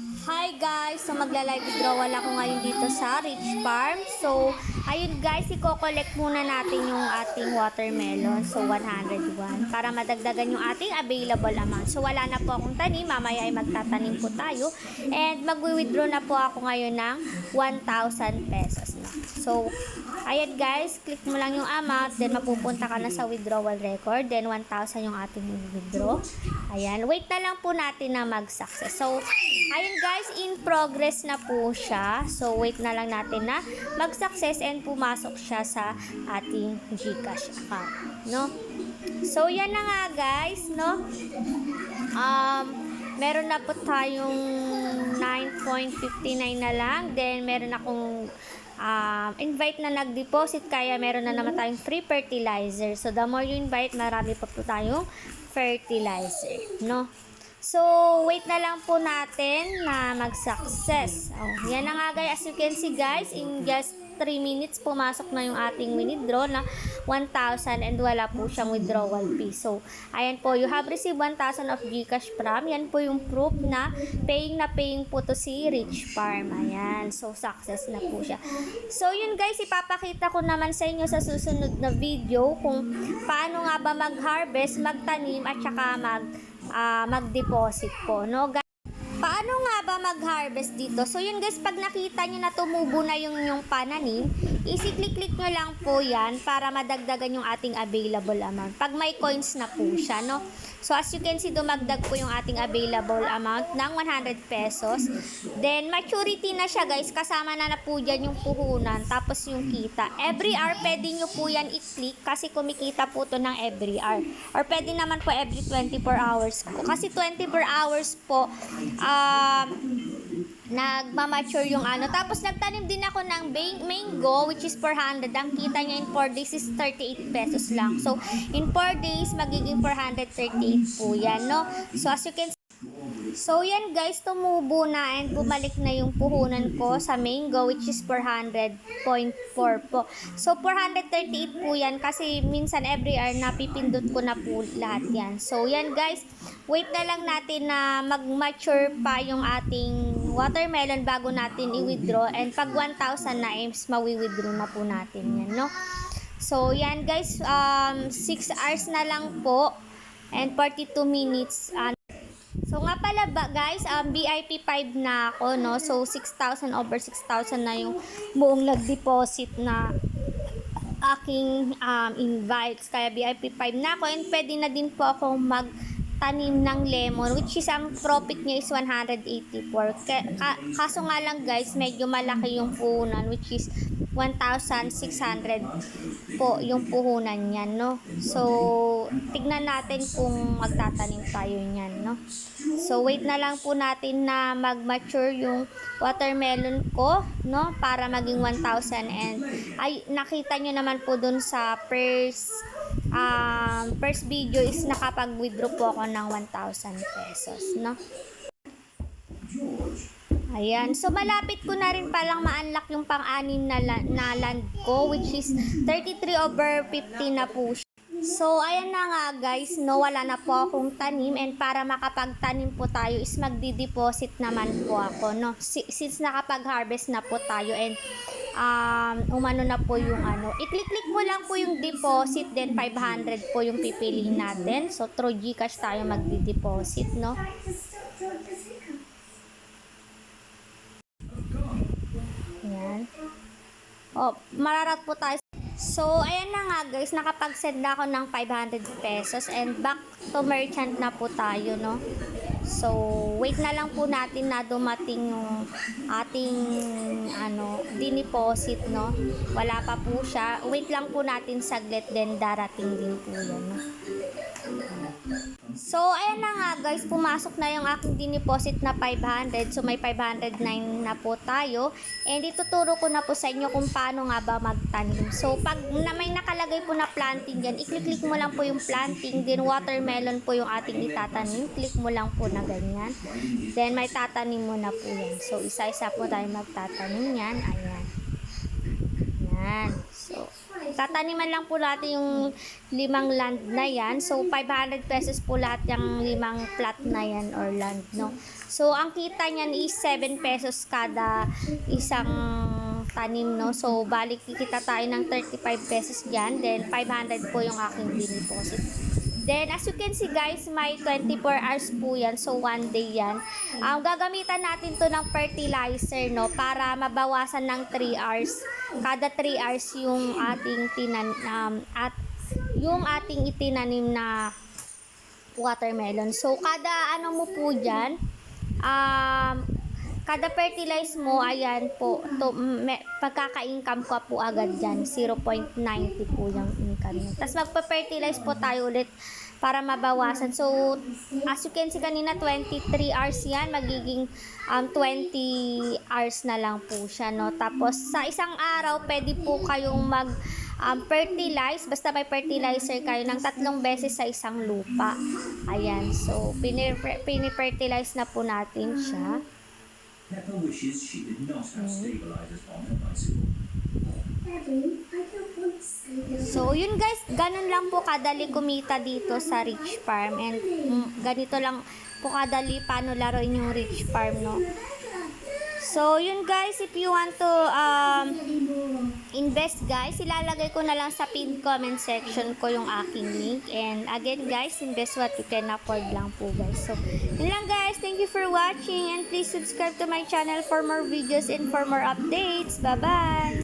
Hi guys! So magla-live withdrawal ako ngayon dito sa Rich Farm. So ayun guys, i-collect muna natin yung ating watermelon. So 101 para madagdagan yung ating available amount. So wala na po akong tanim, mamaya ay magtatanim po tayo. And magwi-withdraw na po ako ngayon ng 1,000 pesos. No? So ayun guys, click mo lang yung amount, then mapupunta ka na sa withdrawal record. Then 1,000 yung ating withdraw. Ayan, wait na lang po natin na mag-success. So ayun guys, in progress na po siya. So, wait na lang natin na mag-success and pumasok siya sa ating GCash account, no? So, yan na nga guys, no? Meron na po tayong 9.59 na lang. Then, meron akong invite na nag-deposit, kaya meron na naman tayong free fertilizer. So, the more you invite, marami pa po tayong fertilizer, no? So, wait na lang po natin na mag-success. Oh, yan na nga guys. As you can see guys, in just 3 minutes, pumasok na yung ating withdraw na 1,000 and wala po siyang withdrawal fee. So, ayan po, you have received 1,000 of GCash from. Yan po yung proof na paying po to si Rich Farm. Ayan, so success na po siya. So, yun guys, ipapakita ko naman sa inyo sa susunod na video kung paano nga ba mag-harvest, magtanim at saka mag-deposit po, no? Paano nga ba mag-harvest dito? So yun guys, pag nakita nyo na tumubo na yung pananim, isi-click nyo lang po yan para madagdagan yung ating available amount. Pag may coins na po siya, no? So as you can see, dumagdag po yung ating available amount ng 100 pesos. Then maturity na siya guys, kasama na po dyan yung puhunan, tapos yung kita. Every hour pwede nyo po yan i-click kasi kumikita po to ng every hour. Or pwede naman po every 24 hours po. Kasi 24 hours po, nagmamature yung ano. Tapos nagtanim din ako ng mango which is 400. Ang kita niya in 4 days is 38 pesos lang. So in 4 days magiging 438 po yan, no? So as you can see, so yan guys, tumubo na and bumalik na yung puhunan ko sa mango which is 400.4 po. So 438 po yan kasi minsan every hour napipindot ko na po lahat yan. So yan guys, wait na lang natin na mag-mature pa yung ating watermelon bago natin i-withdraw, and pag 1,000 na is mawi-withdraw na po natin yan, no? So yan guys, 6 hours na lang po and 42 minutes. So nga pala ba guys, VIP 5 na ako, no? So 6,000 over 6,000 na yung buong nag-deposit na aking invites. Kaya VIP 5 na ako, and pwede na din po ako magtanim ng lemon which is ang profit niya is 184. Kaso nga lang guys, medyo malaki yung puhunan which is 1,600 po yung puhunan niyan, no? So, tignan natin kung magtatanim tayo niyan, no? So, wait na lang po natin na mag-mature yung watermelon ko, no? Para maging 1,000, and ay, nakita nyo naman po dun sa first video is nakapag-withdraw po ako ng 1,000 pesos, no? Ayan. So, malapit ko na rin palang ma-unlock yung pang-anim na land ko which is 33 over 50 na po siya. So, ayan na nga guys, no, wala na po akong tanim, and para makapagtanim po tayo is magdi-deposit naman po ako, no? Since nakapag-harvest na po tayo and umano na po yung ano, i-click mo lang po yung deposit, then 500 po yung pipiliin natin. So, through GCash tayo magdi-deposit, no? Ayan. Oh, mararat po tayo. So, ayan na nga guys, nakapag-send na ako ng 500 pesos and back to merchant na po tayo, no? So, wait na lang po natin na dumating yung ating dineposit, no? Wala pa po siya. Wait lang po natin saglit, then darating din po yan, no? So, ayan na nga guys, pumasok na yung aking dineposit na 500. So, may 509 na po tayo. And ituturo ko na po sa inyo kung paano nga ba magtanim. So, pag may nakalagay po na planting dyan, i-click mo lang po yung planting. Then, watermelon po yung ating itatanim. Click mo lang po na ganyan. Then, may tatanim mo na po yan. So, isa-isa po tayo magtatanim yan. Ayan. Ayan. So, Tataniman lang po natin yung 5 land na yan. So, 500 pesos po lahat yung 5 plot na yan or land, no? So, ang kita niyan is 7 pesos kada isang tanim, no? So, balik kikita tayo ng 35 pesos dyan. Then, 500 po yung aking diniposit. Then, as you can see guys, may 24 hours po yan. So, 1 day yan. Gagamitan natin to ng fertilizer, no? Para mabawasan ng 3 hours. Kada 3 hours yung ating yung ating itinanim na watermelon. So, kada ano mo po dyan, kada fertilize mo, ayan po, pagkaka-income ko po agad dyan, 0.90 po yung income nyo. Tapos magpa-fertilize po tayo ulit para mabawasan. So, as you can see kanina, 23 hours yan, magiging 20 hours na lang po siya, no? Tapos, sa isang araw, pwede po kayong fertilize, basta may fertilizer kayo ng 3 beses sa isang lupa. Ayan, so, pinifertilize na po natin siya. Pepper wishes she did not have stabilizers on her bicycle. So, yun guys, ganun lang po kadali kumita dito sa Rich Farm. And ganito lang po kadali paano laruin yung Rich Farm, no? So, yun guys, if you want to invest guys, ilalagay ko na lang sa pinned comment section ko yung aking link. And again guys, invest what you can afford lang po guys. So, yun lang guys. Thank you for watching and please subscribe to my channel for more videos and for more updates. Bye-bye!